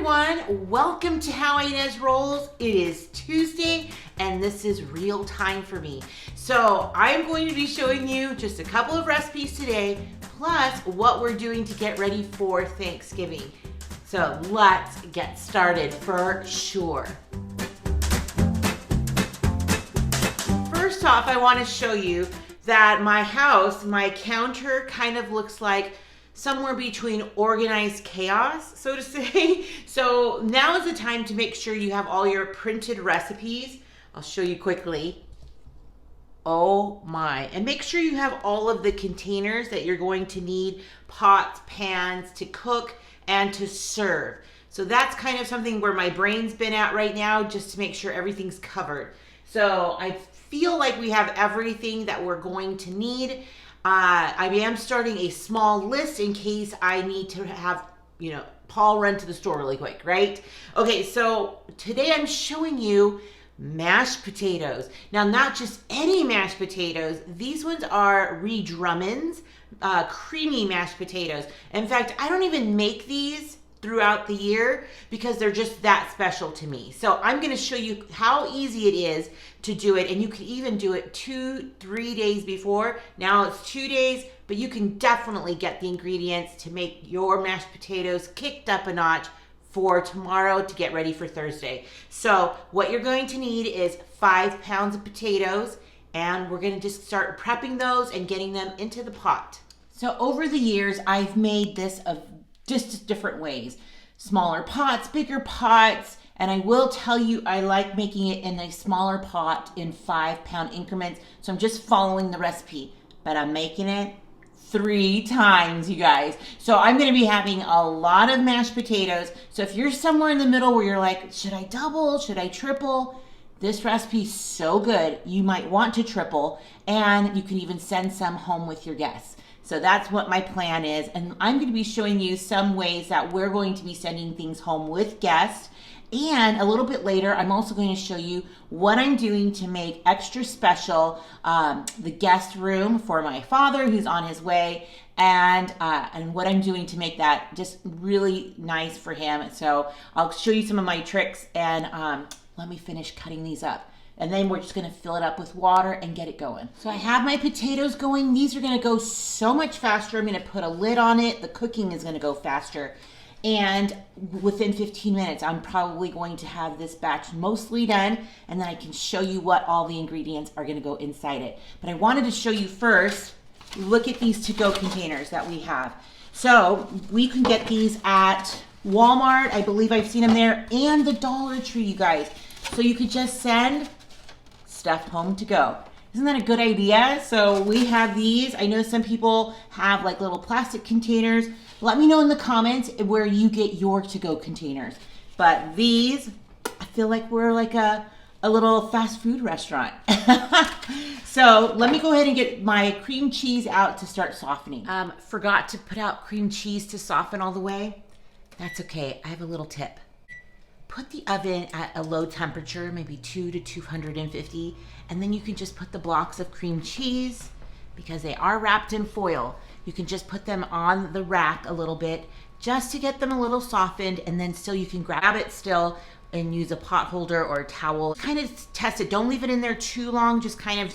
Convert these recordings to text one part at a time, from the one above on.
everyone, welcome to How Ines Rolls. It is Tuesday and this is real time for me. So I'm going to be showing you just a couple of recipes today, plus what we're doing to get ready for Thanksgiving. So let's get started for sure. First off, I want to show you that my house, my counter kind of looks like somewhere between organized chaos, so to say. So now is the time to make sure you have all your printed recipes. I'll show you quickly. Oh my, and make sure you have all of the containers that you're going to need, pots, pans to cook and to serve. So that's kind of something where my brain's been at right now, just to make sure everything's covered. So I feel like we have everything that we're going to need. I am starting a small list in case I need to have, Paul run to the store really quick, right? Okay, so today I'm showing you mashed potatoes. Now, not just any mashed potatoes. These ones are Ree Drummond's creamy mashed potatoes. In fact, I don't even make these throughout the year because they're just that special to me. So I'm going to show you how easy it is to do it, and you can even do it 2-3 days before. Now it's 2 days, but you can definitely get the ingredients to make your mashed potatoes kicked up a notch for tomorrow to get ready for Thursday. So what you're going to need is 5 pounds of potatoes, and we're going to just start prepping those and getting them into the pot. So over the years, I've made this of just different ways. Smaller pots, bigger pots, and I will tell you I like making it in a smaller pot in 5 pound increments. So I'm just following the recipe, but I'm making it 3 times, you guys. So I'm gonna be having a lot of mashed potatoes. So if you're somewhere in the middle where you're like, should I double, should I triple? This recipe is so good, you might want to triple, and you can even send some home with your guests. So that's what my plan is. And I'm going to be showing you some ways that we're going to be sending things home with guests. And a little bit later, I'm also going to show you what I'm doing to make extra special the guest room for my father who's on his way, and what I'm doing to make that just really nice for him. So I'll show you some of my tricks, and let me finish cutting these up. And then we're just gonna fill it up with water and get it going. So I have my potatoes going. These are gonna go so much faster. I'm gonna put a lid on it. The cooking is gonna go faster. And within 15 minutes, I'm probably going to have this batch mostly done, and then I can show you what all the ingredients are gonna go inside it. But I wanted to show you first, look at these to-go containers that we have. So we can get these at Walmart. I believe I've seen them there, and the Dollar Tree, you guys. So you could just send stuff home to go. Isn't that a good idea? So we have these. I know some people have like little plastic containers. Let me know in the comments where you get your to-go containers. But these, I feel like we're like a little fast food restaurant. So let me go ahead and get my cream cheese out to start softening. Forgot to put out cream cheese to soften all the way. That's okay. I have a little tip. Put the oven at a low temperature, maybe 200 to 250, and then you can just put the blocks of cream cheese, because they are wrapped in foil. You can just put them on the rack a little bit just to get them a little softened, and then still you can grab it still and use a pot holder or a towel. Kind of test it. Don't leave it in there too long. Just kind of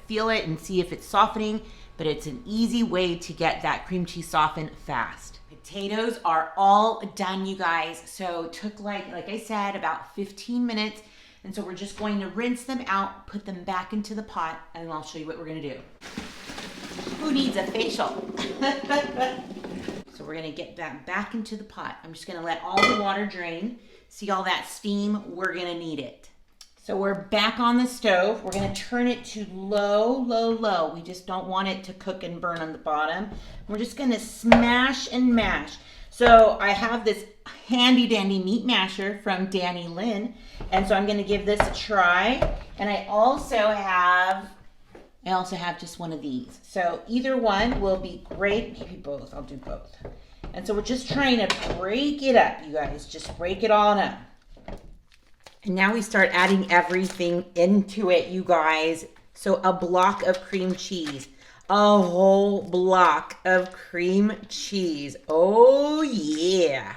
feel it and see if it's softening, but it's an easy way to get that cream cheese softened fast. Potatoes are all done, you guys. So it took like I said, about 15 minutes. And so we're just going to rinse them out, put them back into the pot, and I'll show you what we're gonna do. Who needs a facial? So we're gonna get that back into the pot. I'm just gonna let all the water drain. See all that steam? We're gonna need it. So we're back on the stove. We're gonna turn it to low, low, low. We just don't want it to cook and burn on the bottom. We're just gonna smash and mash. So I have this handy dandy meat masher from Danny Lynn. And so I'm gonna give this a try. And I also have just one of these. So either one will be great, maybe both, I'll do both. And so we're just trying to break it up, you guys. Just break it all up. And now we start adding everything into it, you guys. So a block of cream cheese. A whole block of cream cheese. Oh, yeah.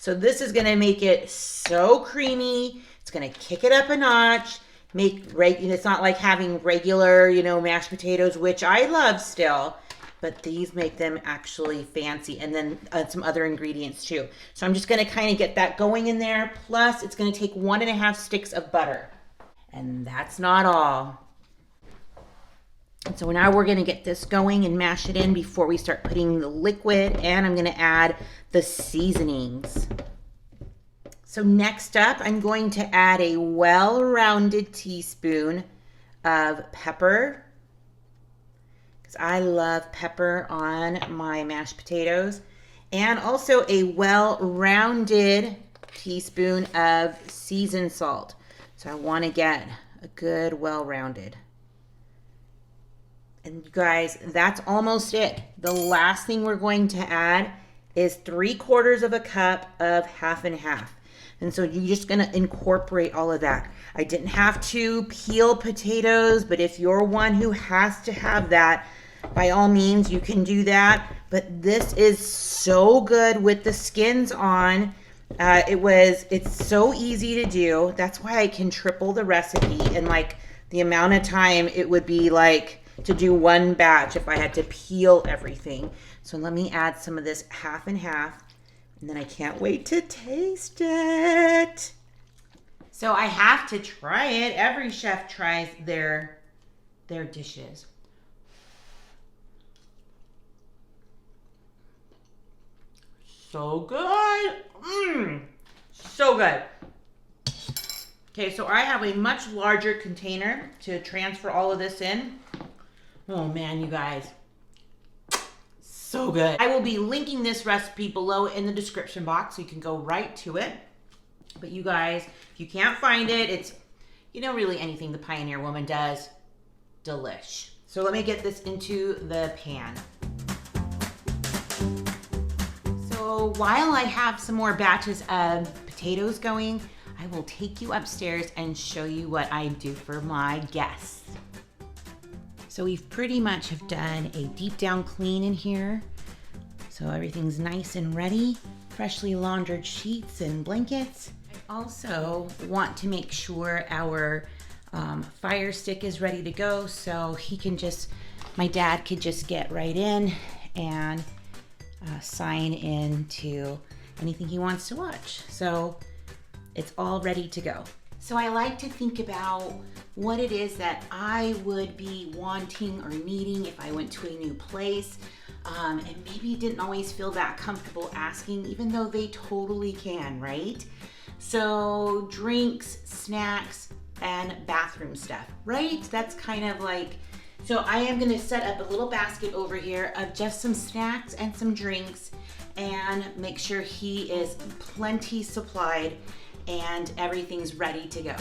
So this is gonna make it so creamy. It's gonna kick it up a notch. It's not like having regular, mashed potatoes, which I love still, but these make them actually fancy. And then some other ingredients too. So I'm just gonna kind of get that going in there. Plus it's gonna take 1.5 sticks of butter. And that's not all. And so now we're gonna get this going and mash it in before we start putting the liquid, and I'm gonna add the seasonings. So next up, I'm going to add a well-rounded teaspoon of pepper, because I love pepper on my mashed potatoes, and also a well-rounded teaspoon of seasoned salt. So I want to get a good well-rounded. And you guys, that's almost it. The last thing we're going to add is 3/4 cup of half and half. And so you're just gonna incorporate all of that. I didn't have to peel potatoes, but if you're one who has to have that, by all means, you can do that. But this is so good with the skins on. It's so easy to do. That's why I can triple the recipe, and like the amount of time it would be like to do one batch if I had to peel everything. So let me add some of this half and half. And then I can't wait to taste it. So I have to try it. Every chef tries their dishes. So good. So good. Okay, so I have a much larger container to transfer all of this in. Oh man, you guys. So good. I will be linking this recipe below in the description box so you can go right to it. But you guys, if you can't find it, it's, really anything the Pioneer Woman does, delish. So let me get this into the pan. So while I have some more batches of potatoes going, I will take you upstairs and show you what I do for my guests. So we've pretty much have done a deep down clean in here. So everything's nice and ready. Freshly laundered sheets and blankets. I also want to make sure our fire stick is ready to go, so my dad could just get right in and sign in to anything he wants to watch. So it's all ready to go. So I like to think about what it is that I would be wanting or needing if I went to a new place, and maybe didn't always feel that comfortable asking, even though they totally can, right? So drinks, snacks, and bathroom stuff, right? That's kind of like, so I am gonna set up a little basket over here of just some snacks and some drinks, and make sure he is plenty supplied and everything's ready to go.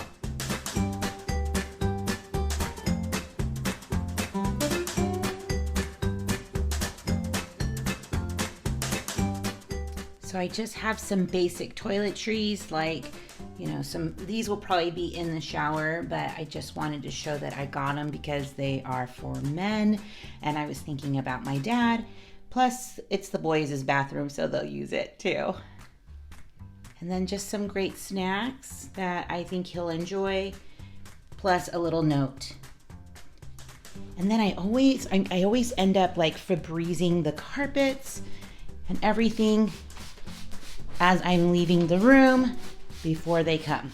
So I just have some basic toiletries, like, these will probably be in the shower, but I just wanted to show that I got them because they are for men, and I was thinking about my dad. Plus, it's the boys' bathroom, so they'll use it too. And then just some great snacks that I think he'll enjoy, plus a little note. And then I always end up like Febrezing the carpets and everything as I'm leaving the room before they come,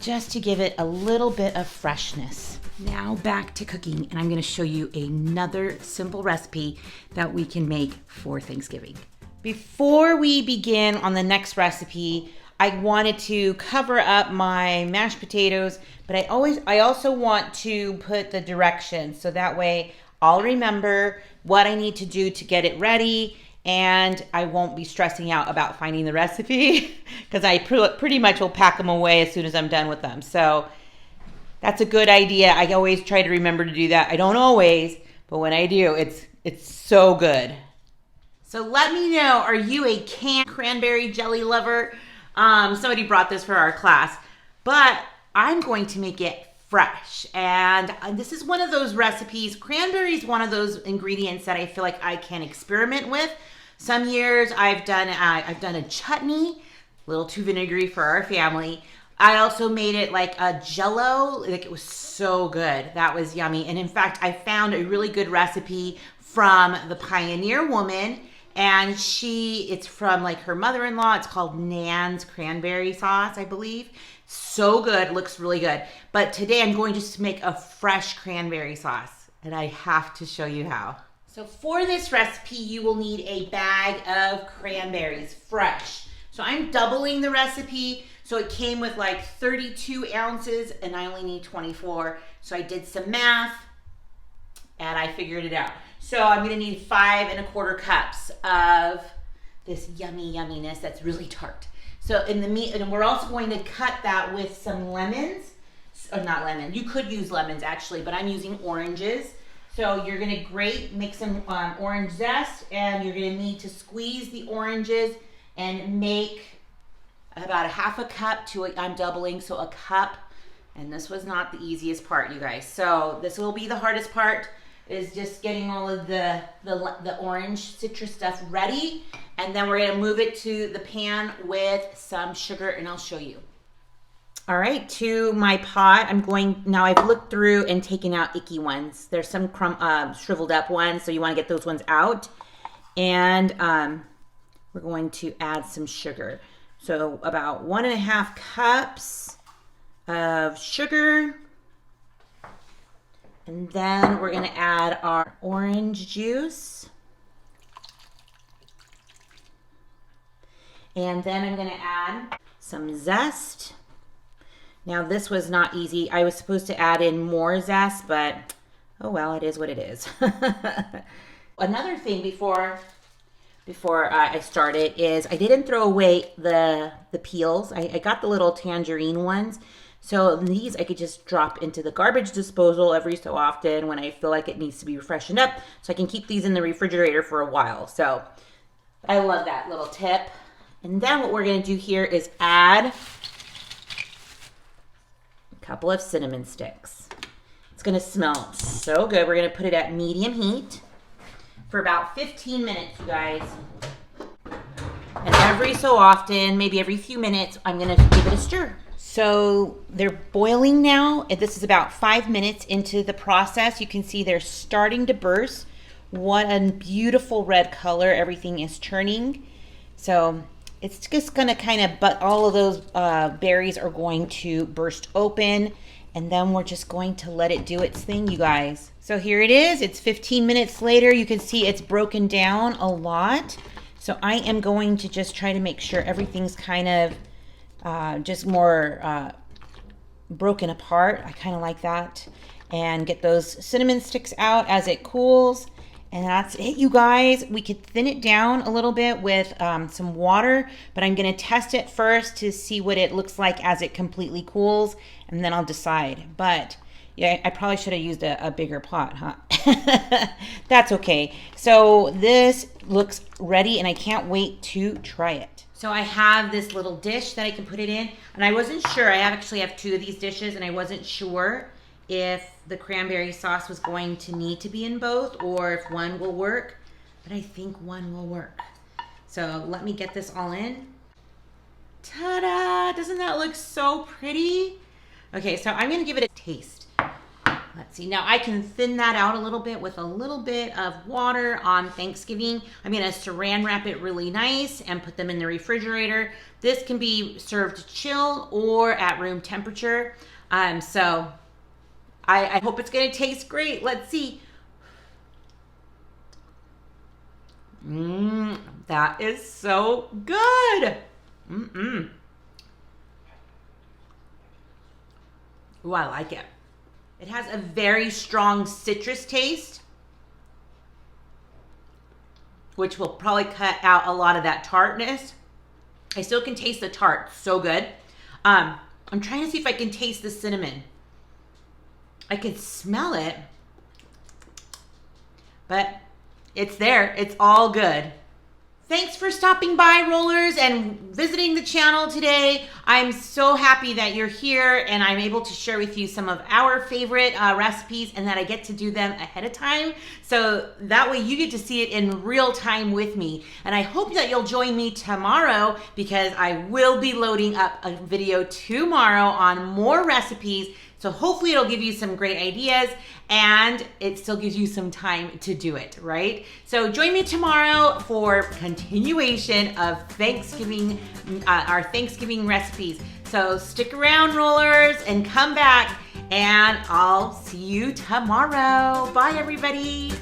just to give it a little bit of freshness. Now back to cooking, and I'm gonna show you another simple recipe that we can make for Thanksgiving. Before we begin on the next recipe, I wanted to cover up my mashed potatoes, but I also want to put the directions, so that way I'll remember what I need to do to get it ready, and I won't be stressing out about finding the recipe because I pretty much will pack them away as soon as I'm done with them. So that's a good idea. I always try to remember to do that. I don't always, but when I do, it's so good. So let me know, are you a canned cranberry jelly lover? Somebody brought this for our class, but I'm going to make it fresh. And this is one of those recipes. Cranberry is one of those ingredients that I feel like I can experiment with. Some years I've done a chutney. little too vinegary for our family. I also made it like a Jello. Like it was so good. That was yummy. And in fact, I found a really good recipe from the Pioneer Woman, and it's from like her mother-in-law. It's called Nan's Cranberry Sauce, I believe. So good. Looks really good. But today I'm going just to make a fresh cranberry sauce, and I have to show you how. So for this recipe, you will need a bag of cranberries, fresh. So I'm doubling the recipe. So it came with like 32 ounces and I only need 24. So I did some math and I figured it out. So I'm gonna need 5 1/4 cups of this yummy yumminess that's really tart. So in the meat, and we're also going to cut that with some lemons, or not lemon, you could use lemons actually, but I'm using oranges. So you're gonna make some orange zest, and you're gonna need to squeeze the oranges and make about 1/2 cup to I'm doubling, so a cup. And this was not the easiest part, you guys. So this will be the hardest part, is just getting all of the orange citrus stuff ready. And then we're gonna move it to the pan with some sugar, and I'll show you. All right, to my pot, now I've looked through and taken out icky ones. There's some shriveled up ones, so you wanna get those ones out. And we're going to add some sugar. So about 1 1/2 cups of sugar. And then we're gonna add our orange juice. And then I'm gonna add some zest. Now this was not easy. I was supposed to add in more zest, but oh well, it is what it is. Another thing before I started is I didn't throw away the peels. I got the little tangerine ones. So these I could just drop into the garbage disposal every so often when I feel like it needs to be freshened up. So I can keep these in the refrigerator for a while. So I love that little tip. And then what we're gonna do here is add a couple of cinnamon sticks. It's gonna smell so good. We're gonna put it at medium heat for about 15 minutes, you guys. And every so often, maybe every few minutes, I'm gonna give it a stir. So they're boiling now. This is about 5 minutes into the process. You can see they're starting to burst. What a beautiful red color. Everything is turning. So it's just gonna but all of those berries are going to burst open, and then we're just going to let it do its thing, you guys. So here it is. It's 15 minutes later. You can see it's broken down a lot. So I am going to just try to make sure everything's kind of just more broken apart. I kind of like that. And get those cinnamon sticks out as it cools. And that's it, you guys. We could thin it down a little bit with some water, but I'm gonna test it first to see what it looks like as it completely cools, and then I'll decide. But yeah, I probably should have used a bigger pot, huh? That's okay. So this looks ready, and I can't wait to try it. So I have this little dish that I can put it in, and I wasn't sure. I actually have 2 of these dishes, and I wasn't sure if the cranberry sauce was going to need to be in both or if one will work, but I think one will work. So let me get this all in. Ta-da! Doesn't that look so pretty? Okay, so I'm gonna give it a taste. Let's see, now I can thin that out a little bit with a little bit of water on Thanksgiving. I'm gonna saran wrap it really nice and put them in the refrigerator. This can be served chilled or at room temperature. So I hope it's gonna taste great. Let's see. That is so good. Ooh, I like it. It has a very strong citrus taste, which will probably cut out a lot of that tartness. I still can taste the tart, so good. I'm trying to see if I can taste the cinnamon. I could smell it, but it's there. It's all good. Thanks for stopping by, Rollers, and visiting the channel today. I'm so happy that you're here and I'm able to share with you some of our favorite recipes and that I get to do them ahead of time. So that way you get to see it in real time with me. And I hope that you'll join me tomorrow because I will be loading up a video tomorrow on more recipes. So hopefully it'll give you some great ideas and it still gives you some time to do it, right? So join me tomorrow for continuation of Thanksgiving, our Thanksgiving recipes. So stick around, Rollers, and come back and I'll see you tomorrow. Bye, everybody.